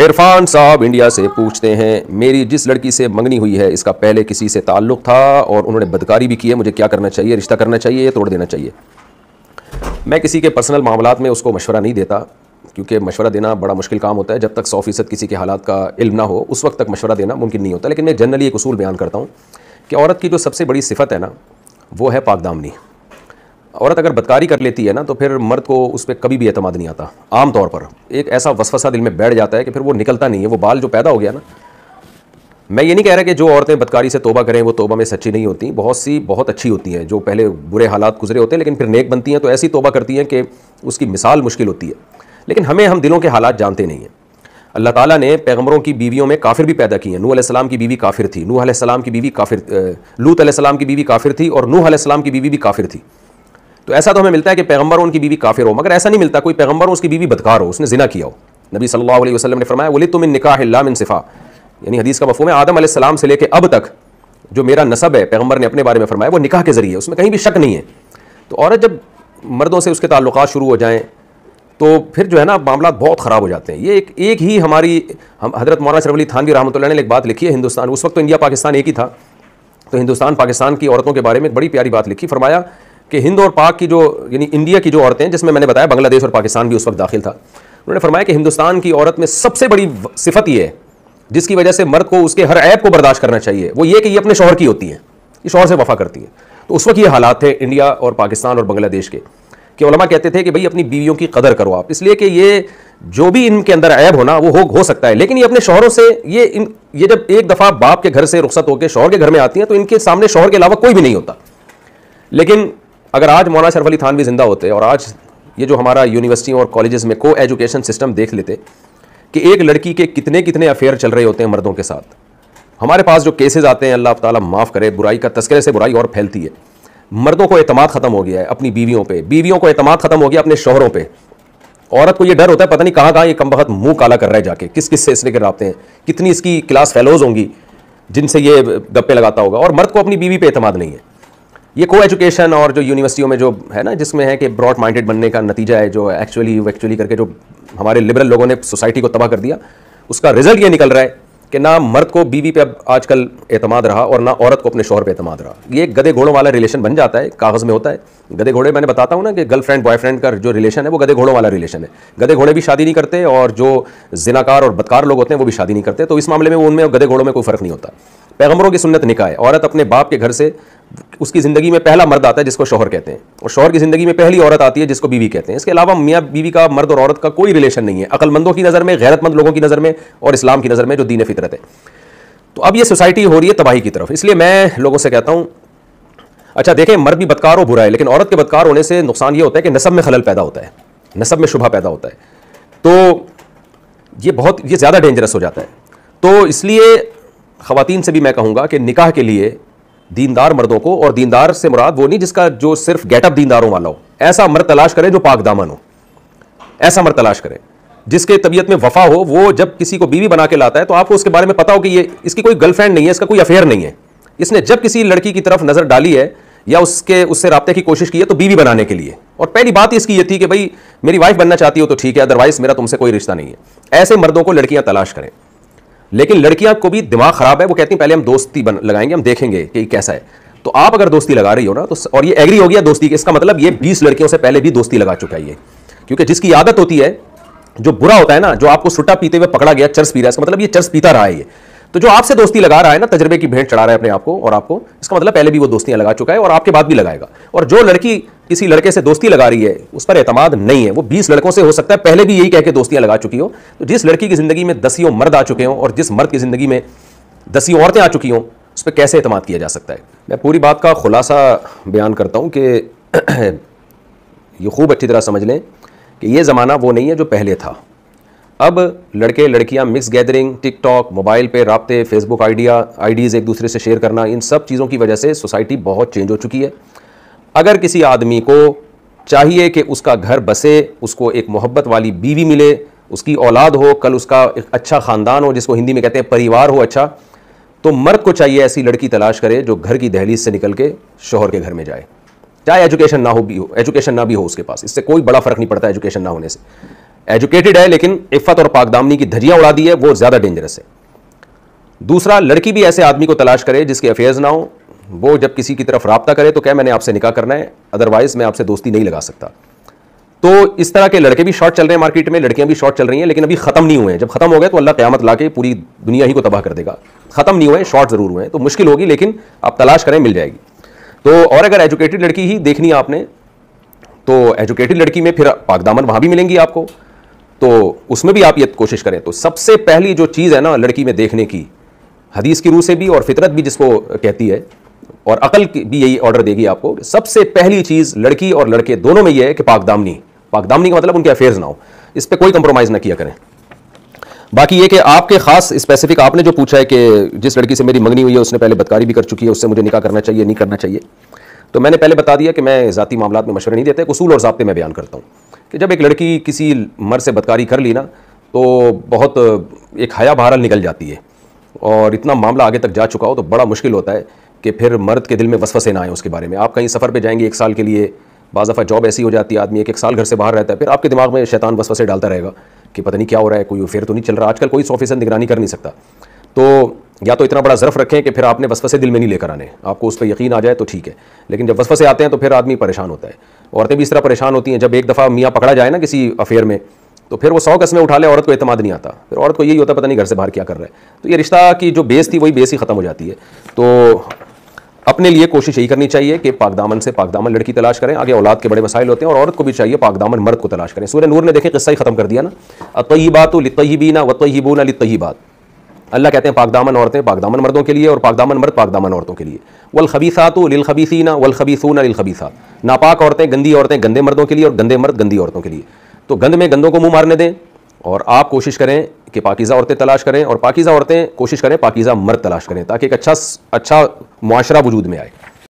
इरफान साहब इंडिया से पूछते हैं, मेरी जिस लड़की से मंगनी हुई है इसका पहले किसी से ताल्लुक़ था और उन्होंने बदकारी भी की है, मुझे क्या करना चाहिए? रिश्ता करना चाहिए या तोड़ देना चाहिए? मैं किसी के पर्सनल मामलात में उसको मशवरा नहीं देता, क्योंकि मशवरा देना बड़ा मुश्किल काम होता है। जब तक 100% किसी के हालात का इल्म ना हो उस वक्त तक मशवरा देना मुमकिन नहीं होता। लेकिन मैं जनरली एक उसूल बयान करता हूँ कि औरत की जो सबसे बड़ी सिफत है ना, वो है पाकदामनी। औरत अगर बदकारी कर लेती है ना, तो फिर मर्द को उस पर कभी भी एतमाद नहीं आता। आम तौर पर एक ऐसा वसवसा दिल में बैठ जाता है कि फिर वो निकलता नहीं है। वो बाल जो पैदा हो गया ना, मैं ये नहीं कह रहा कि जो औरतें बदकारी से तौबा करें वो तौबा में सच्ची नहीं होती। बहुत सी बहुत अच्छी होती हैं जो पहले बुरे हालात गुजरे होते हैं लेकिन फिर नेक बनती हैं, तो ऐसी तौबा करती हैं कि उसकी मिसाल मुश्किल होती है। लेकिन हम दिलों के हालात जानते नहीं हैं। अल्लाह ताला ने पैगम्बरों की बीवियों में काफिर भी पैदा किए हैं। नूह अलैहिस्सलाम की बीवी काफिर थी, लूत अलैहिस्सलाम की बीवी काफिर थी और नूह अलैहिस्सलाम की बीवी भी काफिर थी। तो ऐसा तो हमें मिलता है कि पैगम्बर उनकी बीवी काफिर हो, मगर ऐसा नहीं मिलता कोई पैगम्बर हो उसकी बीवी बदकार हो, उसने जिना किया हो। नबी सल्लल्लाहु अलैहि वसल्लम ने फरमाया, वलिदतु मिन निकाह ला मिन सिफा, यानी हदीस का मफहूम है आदम अलैहिस्सलाम से लेकर अब तक जो मेरा नसब है, पैगम्बर ने अपने बारे में फरमाया, वो निकाह के जरिए, उसमें कहीं भी शक नहीं है। तो औरत जब मर्दों से उसके ताल्लुकात शुरू हो जाएँ तो फिर जो है ना मामला बहुत ख़राब हो जाते हैं। ये एक ही हम हज़रत मौलाना अशरफ अली थानवी रहमतुल्लाह अलैह ने एक बात लिखी है हिंदुस्तान, उस वक्त तो इंडिया पाकिस्तान एक ही था, तो हिंदुस्तान पाकिस्तान की औरतों के बारे में एक बड़ी प्यारी बात लिखी। फरमाया कि हिंद और पाक की जो यानी इंडिया की जो औरतें, जिसमें मैंने बताया बांग्लादेश और पाकिस्तान भी उस वक्त दाखिल था, उन्होंने फरमाया कि हिंदुस्तान की औरत में सबसे बड़ी सिफत ये है जिसकी वजह से मर्द को उसके हर ऐब को बर्दाश्त करना चाहिए, वो ये कि ये अपने शौहर की होती है, ये शौहर से वफा करती है। तो उस वक्त ये हालात थे इंडिया और पाकिस्तान और बांग्लादेश के, कि उलमा कहते थे कि भाई अपनी बीवियों की कदर करो आप, इसलिए कि ये जो भी इनके अंदर ऐब होना वो हो सकता है, लेकिन ये अपने शौहरों से ये जब एक दफ़ा बाप के घर से रुखसत होकर शौहर के घर में आती हैं तो इनके सामने शौहर के अलावा कोई भी नहीं होता। लेकिन अगर आज मौलाना अशरफ अली थानवी जिंदा होते और आज ये जो हमारा यूनिवर्सिटी और कॉलेजेस में को एजुकेशन सिस्टम देख लेते कि एक लड़की के कितने कितने अफेयर चल रहे होते हैं मर्दों के साथ। हमारे पास जो केसेस आते हैं, अल्लाह ताला माफ़ करे, बुराई का तस्करे से बुराई और फैलती है। मर्दों को एतमाद ख़त्म हो गया है अपनी बीवियों पे, बीवियों को एतमाद ख़त्म हो गया अपने शौहरों पे। औरत को ये डर होता है पता नहीं कहाँ कहाँ ये कमबख्त मुंह काला कर रहा है जाके, किस किस से इसने गिराते हैं, कितनी इसकी क्लास फेलोज होंगी जिनसे ये गप्पे लगाता होगा। और मर्द को अपनी बीवी पे एतमाद नहीं है। ये को एजुकेशन और जो यूनिवर्सिटियों में जो है ना, जिसमें है कि ब्रॉड माइंडेड बनने का नतीजा है, जो एक्चुअली करके जो हमारे लिबरल लोगों ने सोसाइटी को तबाह कर दिया, उसका रिजल्ट ये निकल रहा है कि ना मर्द को बीवी पे अब आजकल एतमाद रहा और ना औरत को अपने शौहर पे एतमाद रहा। ये गधे घोड़ों वाला रिलेशन बन जाता है, कागज़ में होता है। गधे घोड़े मैंने बताता हूँ ना कि गर्लफ्रेंड बॉयफ्रेंड का जो रिलेशन है वो गधे घोड़ों वाला रिलेशन है। गधे घोड़े भी शादी नहीं करते और जो जिनाकार और बदकार लोग होते हैं वो भी शादी नहीं करते। तो इस मामले में उनमें और गधे घोड़ों में कोई फ़र्क नहीं होता। पैगम्बरों की सुन्नत निकाह है, औरत अपने बाप के घर से उसकी ज़िंदगी में पहला मर्द आता है जिसको शौहर कहते हैं, और शौहर की ज़िंदगी में पहली औरत आती है जिसको बीवी कहते हैं। इसके अलावा मियाँ बीवी का, मर्द और औरत का कोई रिलेशन नहीं है, अक्लमंदों की नज़र में, गैरतमंद लोगों की नज़र में और इस्लाम की नज़र में जो दीन फितरत है। तो अब ये सोसाइटी हो रही है तबाही की तरफ। इसलिए मैं लोगों से कहता हूँ, अच्छा देखें, मर्द भी बदकार हो बुरा है, लेकिन औरत के बदकार होने से नुकसान ये होता है कि नसब में खलल पैदा होता है, नसब में शुबा पैदा होता है, तो ये ज़्यादा डेंजरस हो जाता है। तो इसलिए ख़वातीन से भी मैं कहूँगा कि निकाह के लिए दीनदार मर्दों को, और दीनदार से मुराद वो नहीं जिसका जो सिर्फ गेटअप दीनदारों वाला हो, ऐसा मर्द तलाश करें जो पाक दामन हो, ऐसा मर्द तलाश करें जिसके तबीयत में वफा हो। वो जब किसी को बीवी बना के लाता है तो आपको उसके बारे में पता हो कि ये इसकी कोई गर्लफ्रेंड नहीं है, इसका कोई अफेयर नहीं है, इसने जब किसी लड़की की तरफ नज़र डाली है या उससे राब्ते की कोशिश की है तो बीवी बनाने के लिए, और पहली बात इसकी ये थी कि भाई मेरी वाइफ बनना चाहती हो तो ठीक है, अदरवाइज मेरा तुमसे कोई रिश्ता नहीं है। ऐसे मर्दों को लड़कियां तलाश करें। लेकिन लड़कियां को भी दिमाग खराब है, वो कहती हैं पहले हम दोस्ती लगाएंगे, हम देखेंगे कि कैसा है। तो आप अगर दोस्ती लगा रही हो ना, तो और ये एग्री हो गया दोस्ती की, इसका मतलब ये 20 लड़कियों से पहले भी दोस्ती लगा चुका है ये। क्योंकि जिसकी आदत होती है, जो बुरा होता है ना, जो आपको सुट्टा पीते हुए पकड़ा गया, चर्स पी रहा है, इसका मतलब ये चर्स पीता रहा है ये। तो जो आपसे दोस्ती लगा रहा है ना, तजर्बे की भेंट चढ़ा रहा है अपने आप को और आपको, इसका मतलब पहले भी वो दोस्तियां लगा चुका है और आपके बाद भी लगाएगा। और जो लड़की किसी लड़के से दोस्ती लगा रही है उस पर एतमाद नहीं है, वो 20 लड़कों से हो सकता है पहले भी यही कह के दोस्तियां लगा चुकी हो। तो जिस लड़की की जिंदगी में 10 मर्द आ चुके हों और जिस मर्द की जिंदगी में 10 औरतें आ चुकी हों, उस पर कैसे एतमाद किया जा सकता है? मैं पूरी बात का खुलासा बयान करता हूँ कि ये खूब अच्छी तरह समझ लें कि ये ज़माना वो नहीं है जो पहले था। अब लड़के लड़कियां मिक्स गैदरिंग, टिकटॉक, मोबाइल पे राब्ते, फेसबुक आईडीज़ एक दूसरे से शेयर करना, इन सब चीज़ों की वजह से सोसाइटी बहुत चेंज हो चुकी है। अगर किसी आदमी को चाहिए कि उसका घर बसे, उसको एक मोहब्बत वाली बीवी मिले, उसकी औलाद हो, कल उसका एक अच्छा ख़ानदान हो, जिसको हिंदी में कहते हैं परिवार हो अच्छा, तो मर्द को चाहिए ऐसी लड़की तलाश करे जो घर की दहलीज से निकल के शौहर के घर में जाए, चाहे एजुकेशन ना भी हो उसके पास, इससे कोई बड़ा फ़र्क नहीं पड़ता एजुकेशन ना होने से। एजुकेटेड है लेकिन इफ़्फ़त और पाकदामनी की धज्जियां उड़ा दी है, वो ज़्यादा डेंजरस है। दूसरा, लड़की भी ऐसे आदमी को तलाश करे जिसके अफेयर्स ना हो। वो जब किसी की तरफ राब्ता करे तो क्या मैंने आपसे निकाह करना है, अदरवाइज मैं आपसे दोस्ती नहीं लगा सकता। तो इस तरह के लड़के भी शॉर्ट चल रहे हैं मार्केट में, लड़कियां भी शॉर्ट चल रही हैं, लेकिन अभी खत्म नहीं हुए हैं। जब खत्म हो गए तो अल्लाह क़यामत लाके पूरी दुनिया ही को तबाह कर देगा। खत्म नहीं हुए, शॉर्ट जरूर हुए हैं, तो मुश्किल होगी, लेकिन आप तलाश करें, मिल जाएगी। तो और अगर एजुकेटेड लड़की ही देखनी है आपने, तो एजुकेटेड लड़की में फिर पाकदामन वहां भी मिलेंगी आपको, तो उसमें भी आप ये कोशिश करें। तो सबसे पहली जो चीज़ है ना लड़की में देखने की, हदीस की रूह से भी और फितरत भी जिसको कहती है, और अकल भी यही ऑर्डर देगी आपको, सबसे पहली चीज़ लड़की और लड़के दोनों में यह है कि पाकदामनी। पाकदामनी का मतलब उनके अफेयर्स ना हो, इस पर कोई कंप्रोमाइज़ ना किया करें। बाकी ये कि आपके खास स्पेसिफिक आपने जो पूछा है कि जिस लड़की से मेरी मंगनी हुई है उसने पहले बदकारी भी कर चुकी है, उससे मुझे निकाह करना चाहिए नहीं करना चाहिए, तो मैंने पहले बता दिया कि मैं ज़ाती मामलात में मशवरे नहीं देते। उसूल और ज़ाब्ते मैं बयान करता हूँ कि जब एक लड़की किसी मर्द से बदकारी कर ली ना, तो बहुत एक हया बहरहाल निकल जाती है, और इतना मामला आगे तक जा चुका हो तो बड़ा मुश्किल होता है कि फिर मर्द के दिल में वसवसे ना आए उसके बारे में। आप कहीं सफ़र पे जाएंगे 1 साल के लिए, बाज़ दफ़ा जॉब ऐसी हो जाती है, आदमी 1 साल घर से बाहर रहता है, फिर आपके दिमाग में शैतान वसवसे डालता रहेगा कि पता नहीं क्या हो रहा है, कोई अफेयर तो नहीं चल रहा। आजकल कोई 100% निगरानी कर नहीं सकता, तो या तो इतना बड़ा ज़र्फ रखें कि फिर आपने वसवसे दिल में नहीं लेकर आने, आपको उस पर यकीन आ जाए तो ठीक है, लेकिन जब वसवसे आते हैं तो फिर आदमी परेशान होता है। औरतें भी इस तरह परेशान होती हैं, जब एक दफ़ा मियाँ पकड़ा जाए ना किसी अफेयर में, तो फिर वो 100 कस्में उठा ले, औरत को एतमाद नहीं आता, फिर औरत को यही होता पता नहीं घर से बाहर क्या कर रहा है। तो ये रिश्ता की जो बेस थी वही बेस ही ख़त्म हो जाती है। तो अपने लिए कोशिश यही करनी चाहिए कि पाकदामन से पाकदामन लड़की तलाश करें। आगे औलाद के बड़े मसाइल होते हैं, और औरत को भी चाहिए पाकदामन मर्द को तलाश करें। सूरह नूर ने देखें किस्सा ही खत्म कर दिया ना, अत्तय्यिबातु लित्तय्यिबीना वत्तय्यिबूना लित्तय्यिबात। अल्लाह कहते हैं पाकदामन औरतें पाकदामन मर्दों के लिए और पाकदामन मर्द पाकदामन औरतों के लिए। वल खबीसातु लिल खबीसीना वल खबीसूना लिल खबीसात। नापाक औरतें गंदी औरतें गंदे मर्दों के लिए और गंदे मर्द गंदी औरतों के लिए। तो गंद में गंदों को मुंह मारने दें, और आप कोशिश करें कि पाकीज़ा औरतें तलाश करें, और पाकीज़ा औरतें कोशिश करें पाकीज़ा मर्द तलाश करें, ताकि एक अच्छा मुआशरा वजूद में आए।